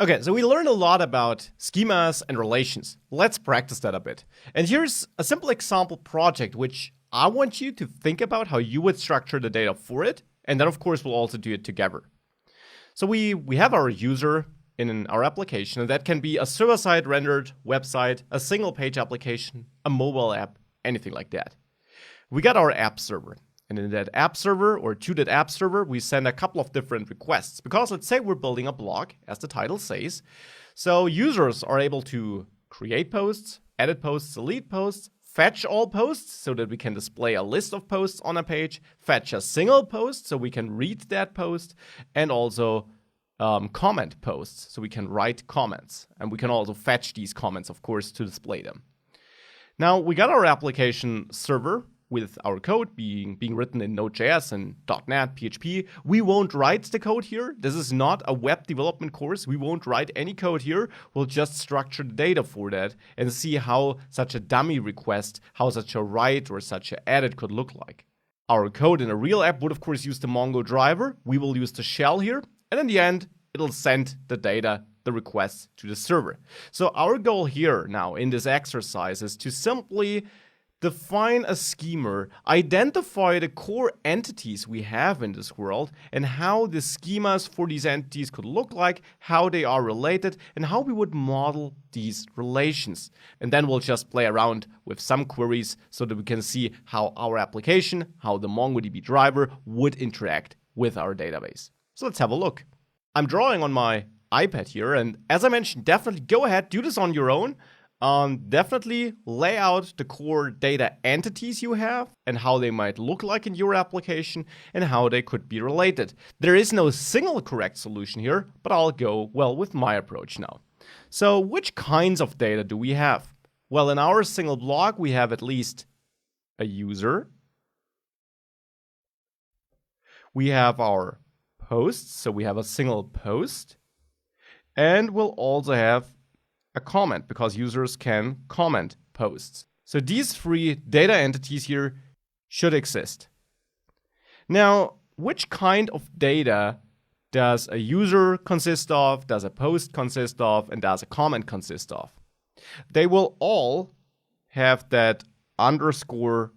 Okay, so we learned a lot about schemas and relations. Let's practice that a bit. And here's a simple example project which I want you to think about how you would structure the data for it. And then of course we'll also do it together. So we have our user in our application, and that can be a server-side rendered website, a single page application, a mobile app, anything like that. We got our app server. And in that app server, or to that app server, we send a couple of different requests. Because let's say we're building a blog, as the title says. So users are able to create posts, edit posts, delete posts, fetch all posts so that we can display a list of posts on a page, fetch a single post so we can read that post, and also comment posts so we can write comments. And we can also fetch these comments, of course, to display them. Now, we got our application server with our code being written in Node.js and .NET, PHP. We won't write the code here. This is not a web development course. We won't write any code here. We'll just structure the data for that and see how such a dummy request, how such a write or such an edit could look like. Our code in a real app would, of course, use the Mongo driver. We will use the shell here. And in the end, it'll send the data, the request, to the server. So our goal here now in this exercise is to simply define a schema, identify the core entities we have in this world, and how the schemas for these entities could look like, how they are related, and how we would model these relations. And then we'll just play around with some queries so that we can see how our application, how the MongoDB driver would interact with our database. So let's have a look. I'm drawing on my iPad here, and as I mentioned, definitely go ahead, do this on your own. Definitely lay out the core data entities you have and how they might look like in your application and how they could be related. There is no single correct solution here, but I'll go, well, with my approach now. So which kinds of data do we have? Well, in our single block, we have at least a user. We have our posts, so we have a single post. And we'll also have a comment, because users can comment posts. So these three data entities here should exist. Now, which kind of data does a user consist of, does a post consist of, and does a comment consist of? They will all have that underscore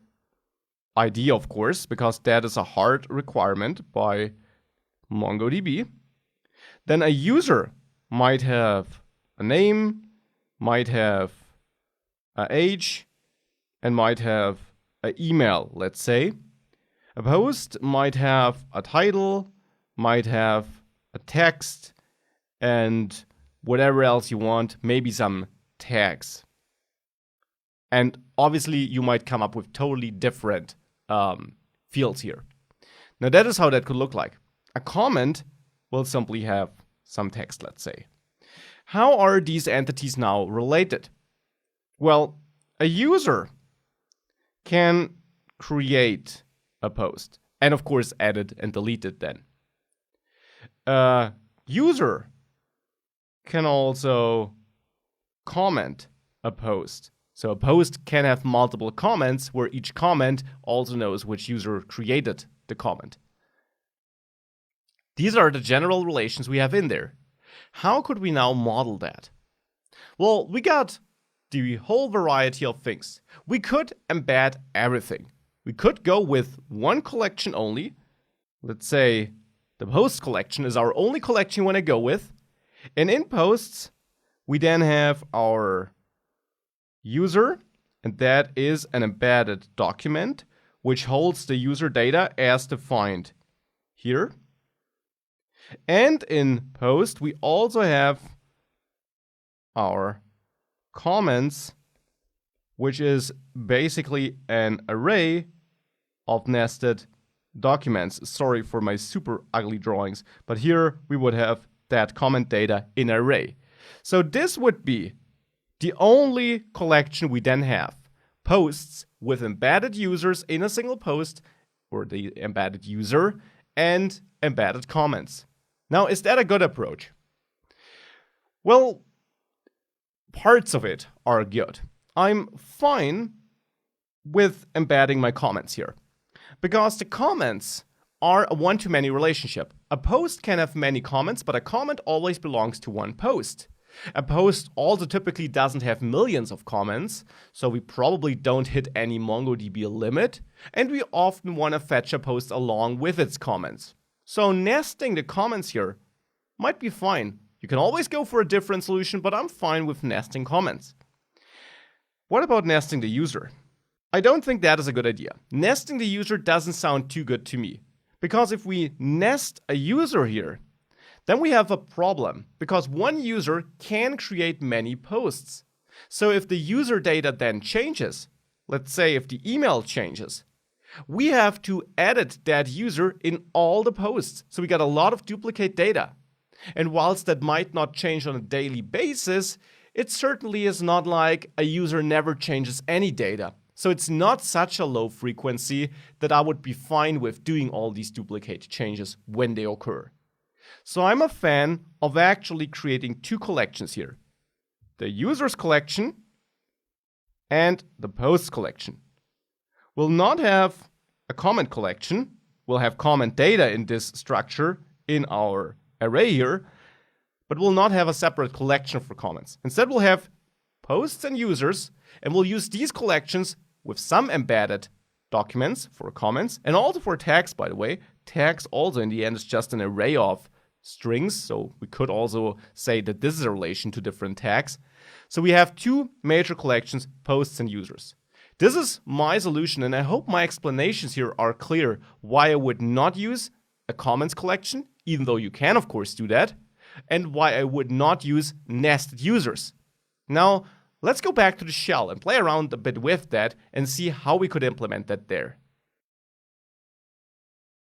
ID, of course, because that is a hard requirement by MongoDB. Then a user might have a name, might have an age, and might have an email, let's say. A post might have a title, might have a text, and whatever else you want, maybe some tags. And obviously, you might come up with totally different fields here. Now, that is how that could look like. A comment will simply have some text, let's say. How are these entities now related? Well, a user can create a post and, of course, edit and delete it then. A user can also comment a post. So a post can have multiple comments where each comment also knows which user created the comment. These are the general relations we have in there. How could we now model that? Well, we got the whole variety of things. We could embed everything. We could go with one collection only. Let's say the post collection is our only collection we want to go with. And in posts, we then have our user, and that is an embedded document which holds the user data as defined here. And in post, we also have our comments, which is basically an array of nested documents. Sorry for my super ugly drawings, but here we would have that comment data in an array. So this would be the only collection we then have. Posts with embedded users in a single post, or the embedded user, and embedded comments. Now, is that a good approach? Well, parts of it are good. I'm fine with embedding my comments here, because the comments are a one-to-many relationship. A post can have many comments, but a comment always belongs to one post. A post also typically doesn't have millions of comments, so we probably don't hit any MongoDB limit, and we often want to fetch a post along with its comments. So nesting the comments here might be fine. You can always go for a different solution, but I'm fine with nesting comments. What about nesting the user? I don't think that is a good idea. Nesting the user doesn't sound too good to me, because if we nest a user here, then we have a problem, because one user can create many posts. So if the user data then changes, let's say if the email changes, we have to edit that user in all the posts. So we got a lot of duplicate data. And whilst that might not change on a daily basis, it certainly is not like a user never changes any data. So it's not such a low frequency that I would be fine with doing all these duplicate changes when they occur. So I'm a fan of actually creating two collections here. The users collection and the posts collection. We'll not have a comment collection. We'll have comment data in this structure in our array here, but we'll not have a separate collection for comments. Instead, we'll have posts and users, and we'll use these collections with some embedded documents for comments and also for tags, by the way. Tags also in the end is just an array of strings, so we could also say that this is a relation to different tags. So we have two major collections, posts and users. This is my solution, and I hope my explanations here are clear why I would not use a comments collection, even though you can of course do that, and why I would not use nested users. Now, let's go back to the shell and play around a bit with that and see how we could implement that there.